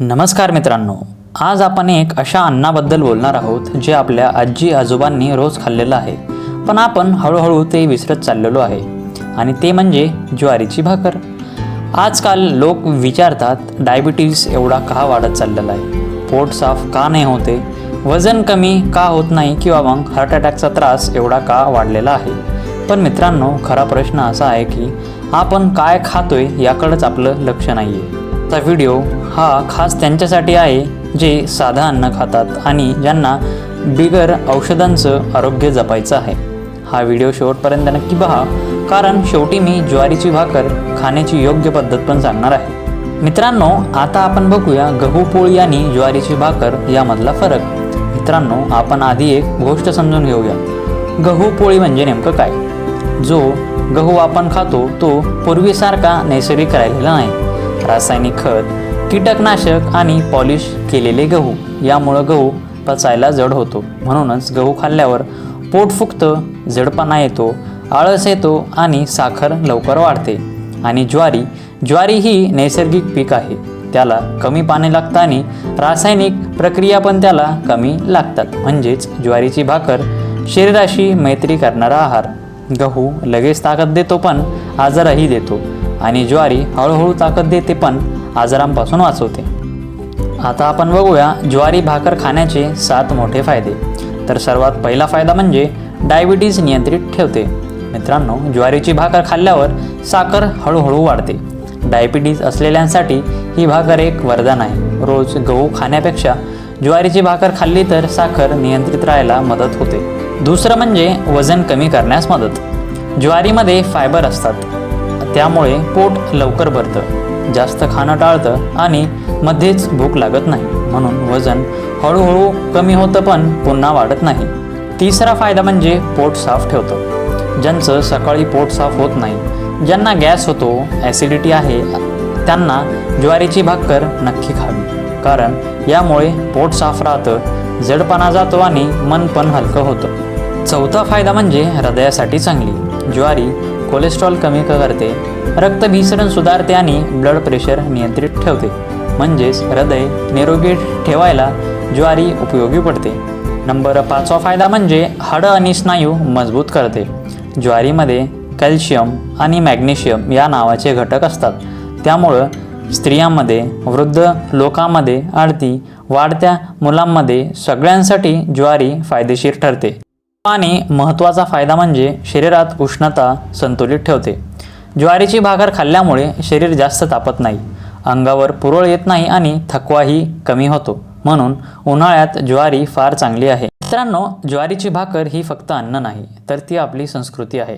नमस्कार मित्रांनो, आज आपण एक अशा अन्नाबद्दल बोलणार आहोत जे आपल्या आजी आजोबांनी रोज खाल्लेलं आहे, पण आपण हळूहळू ते विसरत चाललेलो आहे आणि ते म्हणजे ज्वारीची भाकर. आजकाल लोक विचारतात, डायबिटीज एवढा का वाढत चाललेला आहे, पोट साफ का नाही होते, वजन कमी का होत नाही किंवा मग हार्ट अटॅकचा त्रास एवढा का वाढलेला आहे. पण मित्रांनो, खरा प्रश्न असा आहे की आपण काय खातोय याकडेच आपलं लक्ष नाही आहे. हा व्हिडिओ खास त्यांच्यासाठी आहे जे साधं अन्न खातात आणि ज्यांना बिगर औषधांचं आरोग्य जपायचं आहे. हा व्हिडिओ शेवटपर्यंत नक्की पहा, कारण शेवटी मी ज्वारीची भाकर खाण्याची योग्य पद्धत पण सांगणार आहे. मित्रांनो, आता आपण बघूया गहू पोळी आणि ज्वारीची भाकर यामधला फरक. मित्रांनो, आपण आधी एक गोष्ट समजून घेऊया. गहू पोळी म्हणजे नेमकं काय. जो गहू आपण खातो तो पूर्वीसारखा नैसर्गिक राहिलेला नाही. रासायनिक खत, कीटकनाशक आणि पॉलिश केलेले गहू यामुळं गहू पचायला जड होतो. म्हणूनच गहू खाल्ल्यावर पोट फुगतं, जडपणा येतो, आळस येतो आणि साखर लवकर वाढते. आणि ज्वारी ही नैसर्गिक पीक आहे. त्याला कमी पाणी लागतं आणि रासायनिक प्रक्रिया पण त्याला कमी लागतात. म्हणजेच ज्वारीची भाकर शरीराशी मैत्री करणारा आहार. गहू लगेच ताकद देतो पण आजारही देतो आणि ज्वारी हळूहळू ताकद देते पण आजारांपासून वाचवते. आता आपण बघूया ज्वारी भाकर खाण्याचे 7 मोठे फायदे. तर सर्वात पहिला फायदा म्हणजे डायबिटीज नियंत्रित ठेवते. मित्रांनो, ज्वारीची भाकर खाल्ल्यावर साखर हळूहळू वाढते. डायबिटीज असलेल्यांसाठी ही भाकर एक वरदान आहे. रोज गहू खाण्यापेक्षा ज्वारीची भाकर खाल्ली तर साखर नियंत्रित राहायला मदत होते. दुसरं म्हणजे वजन कमी करण्यास मदत. ज्वारीमध्ये फायबर असतात, त्यामुळे पोट लवकर भरतं, जास्त खाणं टाळतं आणि मध्येच भूक लागत नाही. म्हणून वजन हळूहळू कमी होतं पण पुन्हा वाढत नाही. तिसरा फायदा म्हणजे पोट साफ ठेवतं. ज्यांचं सकाळी पोट साफ होत नाही, ज्यांना गॅस होतो, ॲसिडिटी आहे, त्यांना ज्वारीची भाकर नक्की खावी, कारण यामुळे पोट साफ राहतं, जडपणा जातो आणि मन पण हलकं होतं. चौथा फायदा म्हणजे हृदयासाठी चांगली. ज्वारी कोलेस्ट्रॉल कमी करते, रक्तभिसरण सुधारते आणि ब्लड प्रेशर नियंत्रित ठेवते. म्हणजेच हृदय निरोगी ठेवायला ज्वारी उपयोगी पडते. नंबर 5वा फायदा म्हणजे हाडं आणि स्नायू मजबूत करते. ज्वारीमध्ये कॅल्शियम आणि मॅग्नेशियम या नावाचे घटक असतात. त्यामुळं स्त्रियांमध्ये, वृद्ध लोकांमध्ये, वाढत्या मुलांमध्ये सगळ्यांसाठी ज्वारी फायदेशीर ठरते. आणि महत्त्वाचा फायदा म्हणजे शरीरात उष्णता संतुलित ठेवते. ज्वारीची भाकर खाल्ल्यामुळे शरीर जास्त तापत नाही, अंगावर पुरळ येत नाही आणि थकवाही कमी होतो. म्हणून उन्हाळ्यात ज्वारी फार चांगली आहे. मित्रांनो, ज्वारीची भाकर ही फक्त अन्न नाही, तर ती आपली संस्कृती आहे.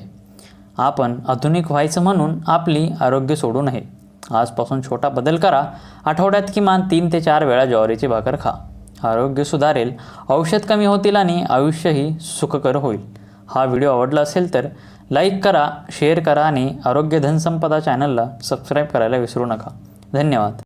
आपण आधुनिक व्हायचं म्हणून आपली आरोग्य सोडू नये. आजपासून छोटा बदल करा. आठवड्यात किमान 3 ते 4 वेळा ज्वारीची भाकर खा. आरोग्य सुधारेल, औषध कमी होतील आणि आयुष्यही सुखकर होईल. हा व्हिडिओ आवडला असेल तर लाईक करा, शेअर करा आणि आरोग्य धनसंपदा चॅनलला सबस्क्राईब करायला विसरू नका. धन्यवाद.